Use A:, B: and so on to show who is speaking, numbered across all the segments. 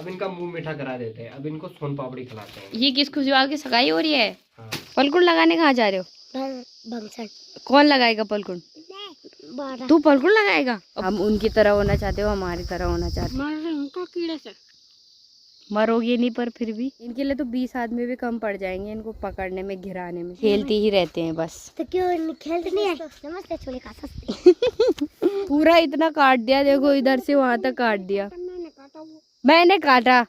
A: अब इनका मुंह मीठा करा देते हैं, अब इनको सोन पापड़ी खिलाते हैं।
B: ये किस खुशबू की सगाई हो रही है?
A: हाँ।
B: पलकुंड लगाने कहाँ जा रहे हो? कौन लगाएगा पलकुंड? तू पलकुंड लगाएगा? हम उनकी तरह होना चाहते हो, हमारी तरह होना चाहते हो।
C: मर रहे उनका कीड़े से।
B: मरोगे नहीं, पर फिर भी इनके लिए तो 20 आदमी भी कम पड़ जाएंगे इनको पकड़ने में, गिराने में। खेलते ही रहते हैं बस।
C: तो क्यों खेलते नहीं है? नमस्ते छोले खा सकते।
B: पूरा इतना काट दिया, देखो इधर से वहां तक काट दिया। मैंने काटा।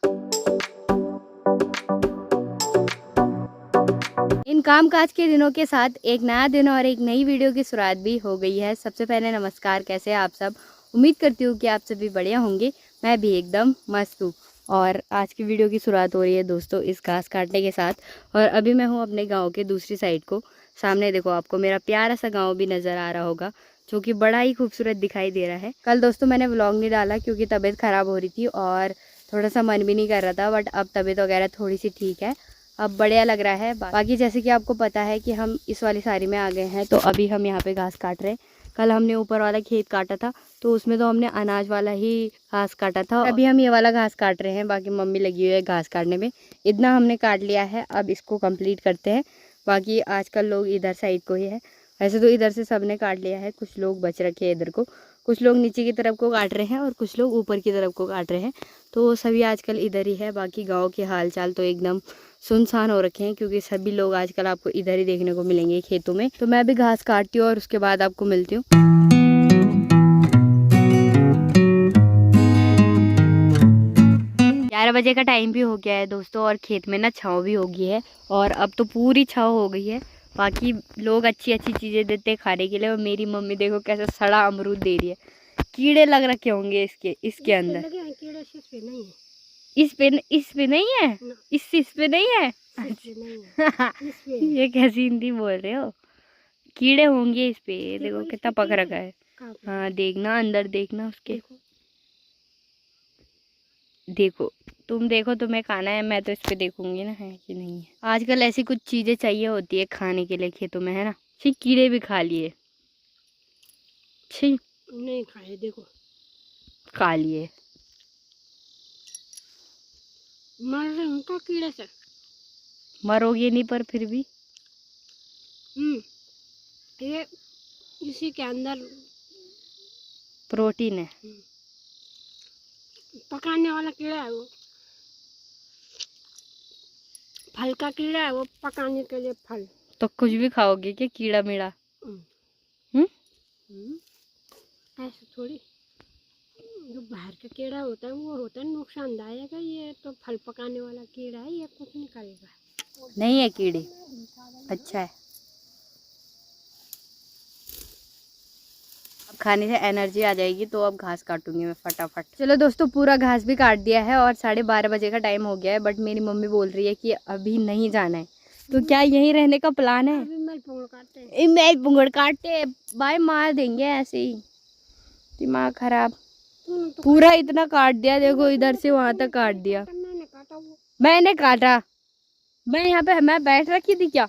B: इन कामकाज के दिनों के साथ एक नया दिन और एक नई वीडियो की शुरुआत भी हो गई है। सबसे पहले नमस्कार, कैसे हैं आप सब? उम्मीद करती हूँ कि आप सभी बढ़िया होंगे। मैं भी एकदम मस्त हूँ। और आज की वीडियो की शुरुआत हो रही है दोस्तों इस घास काटने के साथ। और अभी मैं हूँ अपने गांव के दूसरी साइड को। सामने देखो, आपको मेरा प्यारा सा गांव भी नज़र आ रहा होगा, जो कि बड़ा ही खूबसूरत दिखाई दे रहा है। कल दोस्तों मैंने व्लॉग नहीं डाला क्योंकि तबीयत ख़राब हो रही थी और थोड़ा सा मन भी नहीं कर रहा था, बट अब तबीयत वगैरह थोड़ी सी ठीक है, अब बढ़िया लग रहा है। बाकी जैसे कि आपको पता है कि हम इस वाली साड़ी में आ गए हैं, तो अभी हम यहाँ पे घास काट रहे हैं। कल हमने ऊपर वाला खेत काटा था, तो उसमें तो हमने अनाज वाला ही घास काटा था। अभी हम ये वाला घास काट रहे हैं, बाकी मम्मी लगी हुई है घास काटने में। इतना हमने काट लिया है, अब इसको कंप्लीट करते हैं। बाकी आजकल लोग इधर साइड को ही है, वैसे तो इधर से सबने काट लिया है, कुछ लोग बच रखे हैं इधर को, कुछ लोग नीचे की तरफ को काट रहे हैं और कुछ लोग ऊपर की तरफ को काट रहे हैं। तो सभी आजकल इधर ही है। बाकी गाँव के हाल चाल तो एकदम सुनसान हो रखे हैं, क्योंकि सभी लोग आजकल आपको इधर ही देखने को मिलेंगे खेतों में। तो मैं भी घास काटती हूँ और उसके बाद आपको मिलती हूँ। 11 बजे का टाइम भी हो गया है दोस्तों, और खेत में ना छाँव भी हो गई है, और अब तो पूरी छाँव हो गई है। बाकी लोग अच्छी अच्छी चीज़ें देते हैं खाने के लिए, और मेरी मम्मी देखो कैसे सड़ा अमरूद दे रही है। कीड़े लग रखे होंगे इसके अंदर। इस पे नहीं है, इस पे नहीं है। ये कैसी हिंदी बोल रहे हो? कीड़े होंगे इस पे, देखो कितना पक रखा है। हाँ देखना, अंदर देखना उसके। देखो तुम देखो, तुम्हें खाना है, मैं तो इस पे देखूंगी ना है कि नहीं है। आजकल ऐसी कुछ चीजें चाहिए होती है खाने के लिए खेतों में, है ना। छी, कीड़े भी खा लिए। छी,
C: नहीं खाए, देखो
B: खा लिए।
C: मर रहे उनका कीड़े से।
B: मरोगे नहीं, पर फिर भी
C: ये इसी के अंदर
B: प्रोटीन है।
C: पकाने वाला कीड़ा है वो, फल का कीड़ा है वो, पकाने के लिए फल।
B: तो कुछ भी खाओगे क्या, कीड़ा मीड़ा?
C: ऐसे थोड़ी, जो बाहर का कीड़ा होता है वो होता है नुकसानदायक है, ये तो फल पकाने वाला कीड़ा है, ये कुछ नहीं करेगा।
B: नहीं है कीड़े, अच्छा है। अब खाने से एनर्जी आ जाएगी, तो अब घास काटूंगी मैं फटाफट। चलो दोस्तों, पूरा घास भी काट दिया है और 12:30 बजे का टाइम हो गया है, बट मेरी मम्मी बोल रही है कि अभी नहीं जाना है। तो क्या यहीं रहने का प्लान है?
C: मैल
B: पुंगड़ काटते भाई, मार देंगे ऐसे ही, दिमाग खराब। पूरा इतना काट दिया, देखो इधर से वहां तक काट दिया। मैंने काटा, मैं यहाँ पे मैं बैठ रखी थी क्या?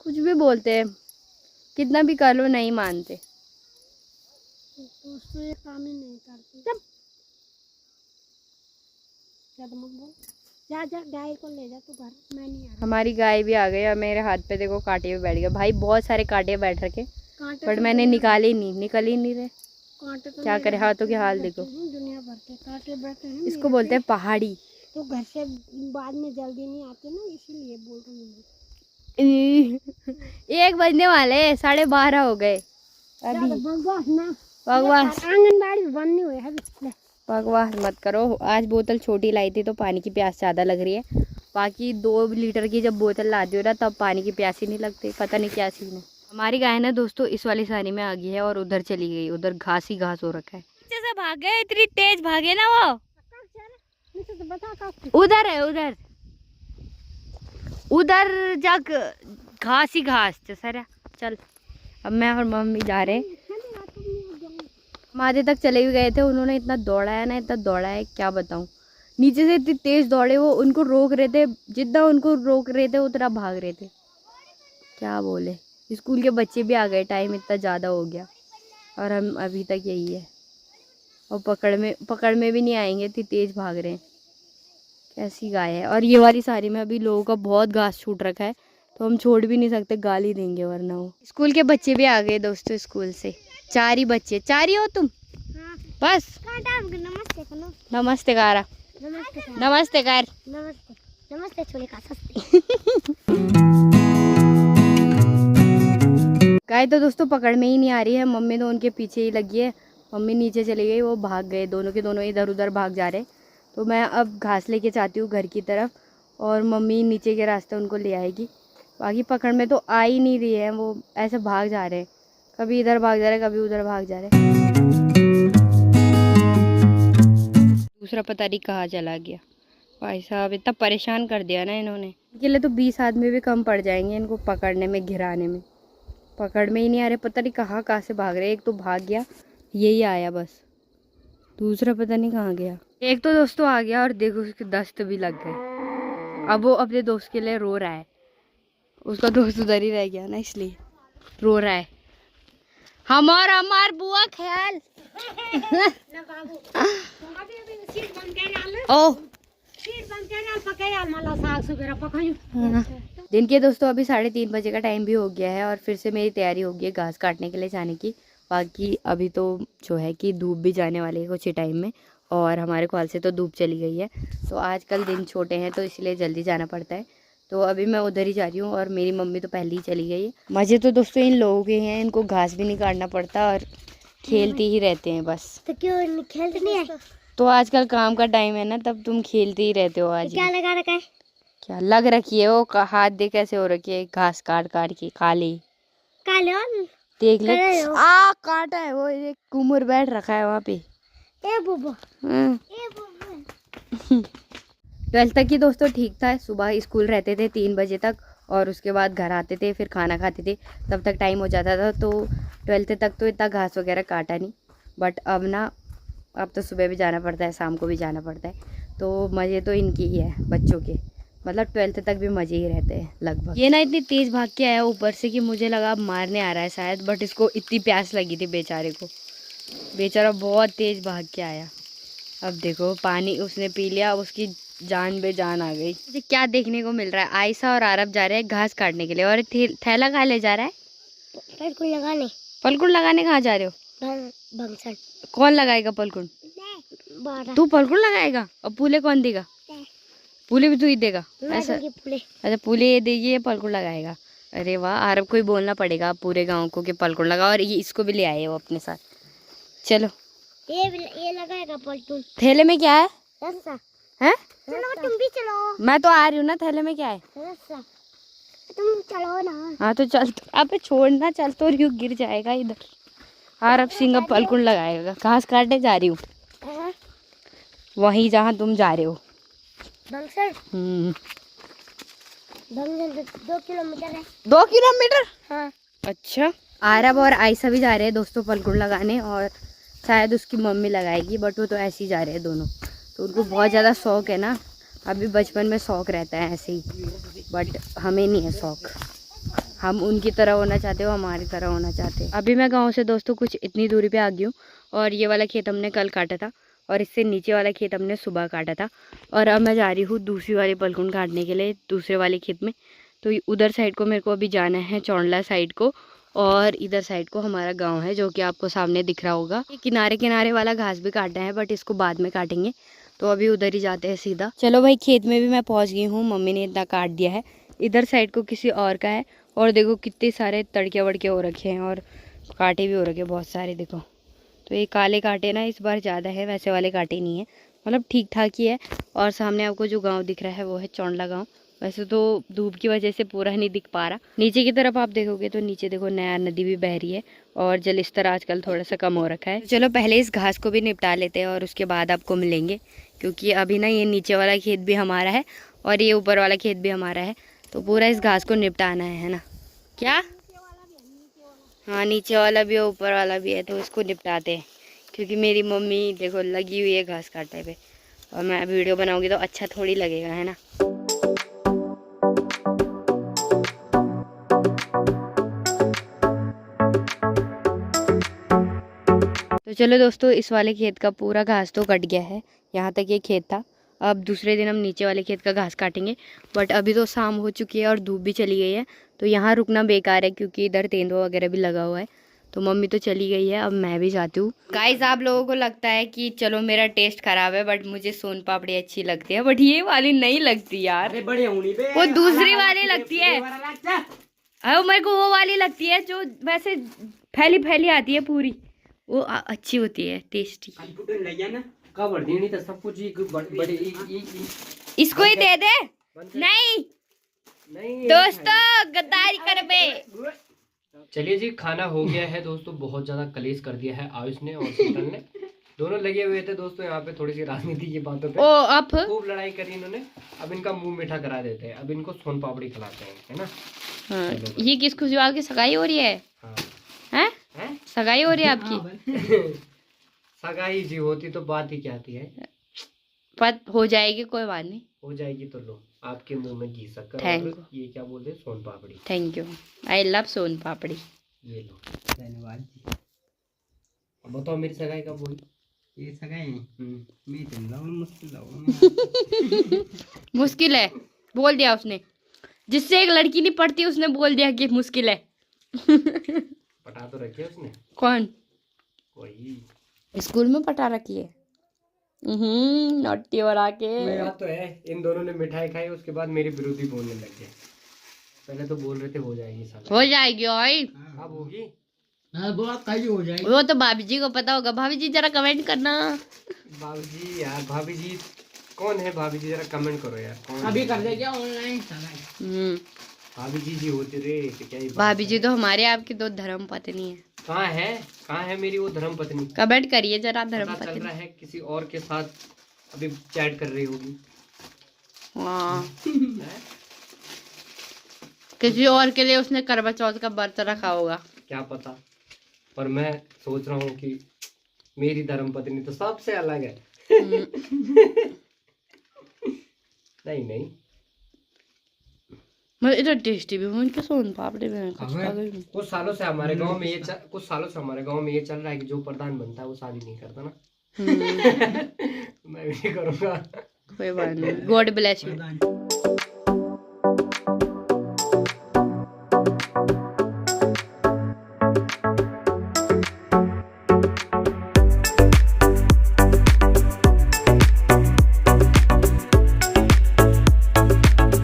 B: कुछ भी बोलते हैं, कितना भी कर लो नहीं मानते।
C: तो ये काम ही नहीं करती। जा गाय को ले जा तू घर, मैं नहीं आ रहा।
B: हमारी गाय भी आ गई और मेरे हाथ पे देखो कांटे पे बैठ गए। भाई बहुत सारे कांटे बैठ रखे, बट मैंने निकाल ही नहीं रहे। क्या करे, हाथों के हाल देखो।
C: दुनिया भर के कांटे बैठे हैं।
B: इसको बोलते हैं पहाड़ी।
C: तो घर से बाद में जल्दी नहीं आते ना, इसीलिए बोल रही हूँ।
B: 1 बजने वाले, 12:30 हो गए अभी। बकवास
C: आंगनबाड़ी बंद नहीं हुई है।
B: बकवास मत करो। आज बोतल छोटी लाई थी तो पानी की प्यास ज़्यादा लग रही है। बाकी 2 लीटर की जब बोतल लाती हो ना, तब पानी की प्यास ही नहीं लगती। पता नहीं क्या सीन है। हमारी गाय ना दोस्तों इस वाली साड़ी में आ गई है और उधर चली गई, उधर घास ही घास हो रखा है। अच्छे से भागे, इतनी तेज भागे ना वो। उधर है, उधर जाक घास ही घास। सर चल, अब मैं और मम्मी जा रहे हैं। माथे तक चले भी गए थे, उन्होंने इतना दौड़ा है ना, इतना दौड़ा है क्या बताऊं। नीचे से इतनी तेज दौड़े, वो उनको रोक रहे थे, जितना उनको रोक रहे थे उतना भाग रहे थे। क्या बोले, स्कूल के बच्चे भी आ गए, टाइम इतना ज़्यादा हो गया और हम अभी तक यही है। और पकड़ में भी नहीं आएंगे, इतनी तेज भाग रहे हैं। कैसी गाय है। और ये वाली सारी में अभी लोगों का बहुत घास छूट रखा है, तो हम छोड़ भी नहीं सकते, गाली देंगे वरना वो। स्कूल के बच्चे भी आ गए दोस्तों स्कूल से। 4 ही बच्चे, 4 ही हो तुम?
C: हाँ।
B: बस
C: नमस्ते करो।
B: नमस्ते कारा, नमस्ते कार,
C: नमस्ते नमस्ते छोले का सस्ते।
B: गाय तो दोस्तों पकड़ में ही नहीं आ रही है, मम्मी तो उनके पीछे ही लगी है। मम्मी नीचे चली गई, वो भाग गए, दोनों के दोनों इधर उधर भाग जा रहे। तो मैं अब घास लेके जाती हूँ घर की तरफ, और मम्मी नीचे के रास्ते उनको ले आएगी। बाकी पकड़ में तो आ ही नहीं रही है, वो ऐसे भाग जा रहे हैं, कभी इधर भाग जा रहे कभी उधर भाग जा रहे। दूसरा पता नहीं कहाँ चला गया। भाई साहब इतना परेशान कर दिया ना इन्होंने। इनके लिए तो 20 आदमी भी कम पड़ जाएंगे इनको पकड़ने में, घिराने में। पकड़ में ही नहीं आ रहे, पता नहीं कहाँ से भाग रहे। एक तो भाग गया, यही आया बस, दूसरा पता नहीं कहाँ गया। एक तो दोस्तों आ गया और देखो उसके दस्त भी लग गए। अब वो अपने दोस्त के लिए रो रहा है, उसका दोस्त उधर ही रह गया ना, इसलिए रो रहा है। हमार बुआ ख्याल। ओ दिन के दोस्तों अभी 3:30 बजे का टाइम भी हो गया है, और फिर से मेरी तैयारी हो गई है घास काटने के लिए जाने की। बाकी अभी तो जो है कि धूप भी जाने वाली है कुछ ही टाइम में, और हमारे ख्वाल से तो धूप चली गई है। तो आजकल दिन छोटे हैं तो इसलिए जल्दी जाना पड़ता है। तो अभी मैं उधर ही जा रही हूँ, और मेरी मम्मी तो पहले ही चली गई है। मज़े तो दोस्तों इन लोगों के हैं, इनको घास भी नहीं काटना पड़ता और खेलते ही रहते हैं बस।
C: तो क्यों खेलते नहीं है?
B: तो आजकल काम का टाइम है ना, तब तुम खेलते ही रहते हो। आज
C: क्या लगा रखा है?
B: क्या लग रखी है वो हाथ देख कैसे हो रखी है, घास काट काट के काली देख ले। काटा है वो, एक कुमुर बैठ रखा है वहाँ पे।
C: ए बुबा, ए बुबा।
B: 12th तक की दोस्तों ठीक था। सुबह स्कूल रहते थे 3 बजे तक, और उसके बाद घर आते थे, फिर खाना खाते थे, तब तक टाइम हो जाता था। तो 12th तक तो इतना घास वगैरह काटा नहीं। बट अब तो सुबह भी जाना पड़ता है, शाम को भी जाना पड़ता है। तो मज़े तो इनकी ही है बच्चों के, मतलब 12th तक भी मज़े ही रहते हैं लगभग। ये ना इतनी तेज़ भाग के आया ऊपर से कि मुझे लगा अब मारने आ रहा है शायद, बट इसको इतनी प्यास लगी थी बेचारे को, बेचारा बहुत तेज़ भाग के आया। अब देखो पानी उसने पी लिया, उसकी जान बेजान आ गई। मुझे क्या देखने को मिल रहा है, आयशा और आरब जा रहे हैं घास काटने के लिए, और थैला कहाँ ले जा रहा है?
C: पलकुन लगाने।
B: पलकुन लगाने कहाँ जा रहे हो?
C: बंसर।
B: कौन लगाएगा पलकुन? तू पलकुन लगाएगा? और पूले कौन देगा? पूले भी तू ही देगा? ऐसा? अच्छा पूले ये देगी, ये पलकुन लगाएगा। अरे वाह, आरब को ही बोलना पड़ेगा पूरे गाँव को कि पलकुन लगा, और ये इसको भी ले आए वो अपने साथ। चलो
C: ये लगाएगा पलकुन।
B: थैले में क्या है?
C: रस्सा
B: हैं?
C: चलो तुम भी चलो।
B: मैं तो आ रही हूँ ना, थैले में क्या है?
C: रस्सा। तुम चलो ना।
B: हाँ तो चल, अबे छोड़ना, चल तो रही हूँ, गिर जाएगा इधर। आरब सिंह अब पलकुन लगाएगा, घास काटने जा रही हूँ वहीं जहाँ तुम जा रहे हो।
C: बंसर। 2 किलोमीटर है।
B: 2 किलोमीटर?
C: हाँ।
B: अच्छा। आरब और आयशा भी जा रहे हैं दोस्तों पलकुन लगाने, और शायद उसकी मम्मी लगाएगी, बट वो तो ऐसे ही जा रहे हैं दोनों। तो उनको बहुत ज़्यादा शौक है ना, अभी बचपन में शौक रहता है ऐसे ही, बट हमें नहीं है शौक। हम उनकी तरह होना चाहते हो, हमारी तरह होना चाहते हैं। अभी मैं गांव से दोस्तों कुछ इतनी दूरी पे आ गई हूँ, और ये वाला खेत हमने कल काटा था, और इससे नीचे वाला खेत हमने सुबह काटा था। और अब मैं जा रही हूँ दूसरी वाली पलकुन काटने के लिए दूसरे वाले खेत में। तो उधर साइड को मेरे को अभी जाना है, चौंडला साइड को, और इधर साइड को हमारा गांव है जो कि आपको सामने दिख रहा होगा। किनारे किनारे वाला घास भी काटना है, बट इसको बाद में काटेंगे। तो अभी उधर ही जाते हैं सीधा। चलो भाई, खेत में भी मैं पहुंच गई हूँ, मम्मी ने इतना काट दिया है। इधर साइड को किसी और का है, और देखो कितने सारे तड़के वड़के हो रखे हैं, और कांटे भी हो रखे बहुत सारे। देखो तो ये काले कांटे ना इस बार ज़्यादा है, वैसे वाले कांटे नहीं है, मतलब ठीक ठाक ही है। और सामने आपको जो गाँव दिख रहा है वो है चौंडला गाँव। वैसे तो धूप की वजह से पूरा नहीं दिख पा रहा। नीचे की तरफ आप देखोगे तो नीचे देखो नया नदी भी बह रही है, और जल स्तर आजकल थोड़ा सा कम हो रखा है। चलो पहले इस घास को भी निपटा लेते हैं, और उसके बाद आपको मिलेंगे, क्योंकि अभी ना ये नीचे वाला खेत भी हमारा है और ये ऊपर वाला खेत भी हमारा है। तो पूरा इस घास को निपटाना है ना? क्या? हाँ, नीचे वाला भी है, ऊपर वाला भी है, तो इसको निपटाते हैं। क्योंकि मेरी मम्मी देखो लगी हुई है घास काटने पे, और मैं वीडियो बनाऊंगी तो अच्छा थोड़ी लगेगा, है ना? तो चलो दोस्तों, इस वाले खेत का पूरा घास तो कट गया है। यहाँ तक ये खेत था, अब दूसरे दिन हम नीचे वाले खेत का घास काटेंगे। बट अभी तो शाम हो चुकी है और धूप भी चली गई है, तो यहाँ रुकना बेकार है क्योंकि इधर तेंदुआ वगैरह भी लगा हुआ है। तो मम्मी तो चली गई है, अब मैं भी जाती हूँ। गाइस, आप लोगों को लगता है कि चलो मेरा टेस्ट खराब है, बट मुझे सोन पापड़ी अच्छी लगती है, बट ये वाली नहीं लगती यार। वो दूसरी वाली लगती है। अरे मेरे को वो वाली लगती है जो वैसे फैली फैली आती है पूरी, वो अच्छी होती है, टेस्टी।
A: सब कुछ
B: इसको ही दे दे। नहीं दोस्तों, गद्दारी कर बे।
A: चलिए जी, खाना हो गया है दोस्तों। बहुत ज्यादा कलेश कर दिया है आयुष ने और शीतल ने, दोनों लगे हुए थे दोस्तों यहाँ पे थोड़ी सी राजनीति की बातों पे।
B: अब
A: खूब लड़ाई करी इन्होंने। अब इनका मुंह मीठा करा देते हैं, अब इनको सोन पापड़ी खिलाते हैं, है ना।
B: हाँ, ये किस खुशहाल की सगाई हो रही है?
A: हाँ।
B: हैं? सगाई हो रही है आपकी?
A: सगाई जी होती तो बात ही क्या थी है।
B: पत हो जाएगी, कोई बात नहीं,
A: हो जाएगी। तो लो, आपके मुंह में घी शक्कर
B: Thank
A: और ये क्या बोलते हैं, सोन पापड़ी।
B: थैंक यू, आई लव सोन पापड़ी।
A: ये लो, धन्यवाद जी। अब बताओ मेरी सगाई कब हुई?
D: ये सगाई मैं तो
B: मुश्किल है, बोल दिया उसने। जिससे एक लड़की नहीं पढ़ती उसने बोल दिया कि मुश्किल है।
A: पटा तो रखी है उसने।
B: कौन?
A: वही
B: स्कूल में पटा रखी है। नोटी और आके
A: याद तो है। इन दोनों ने मिठाई खाई, उसके बाद मेरे विरोधी बोलने लग गए। पहले तो बोल रहे थे हो जाएगी साला।
B: हो जाएगी भाई,
A: अब होगी।
D: वो कहीं हो जाएगी।
B: वो तो भाभी जी को पता होगा। भाभी जी जरा कमेंट करना।
A: भाभी जी यार, भाभी जी कौन है? भाभी जी जरा कमेंट करो यार, कौन
D: अभी कर दे क्या ऑनलाइन सगाई?
A: भाभी जी होती रे तो क्या ही बात
B: भाभी
A: है।
B: जी तो हमारे आपकी दो धर्म पत्नी है।
A: कहाँ है? कहाँ है मेरी वो धर्म पत्नी?
B: कमेंट करिए जरा, धर्म
A: पता चल
B: पत्नी।
A: रहा है किसी और के साथ अभी चैट कर रही होगी।
B: हाँ,
A: हैं?
B: किसी और के लिए उसने करवा चौथ का व्रत रखा होगा।
A: क्या पता, पर मैं सोच रहा हूँ कि मेरी धर्म पत्नी तो सबसे अलग है। नहीं नहीं,
B: मैं इधर टेस्टी भी हूँ, सोन पापड़ी में
A: कुछ सालों से हमारे गांव में कुछ सालों से हमारे गांव में ये चल रहा है कि जो प्रधान बनता है वो शादी नहीं करता ना। मैं भी नहीं करूँगा।
B: कोई बात नहीं, गॉड ब्लेस यू।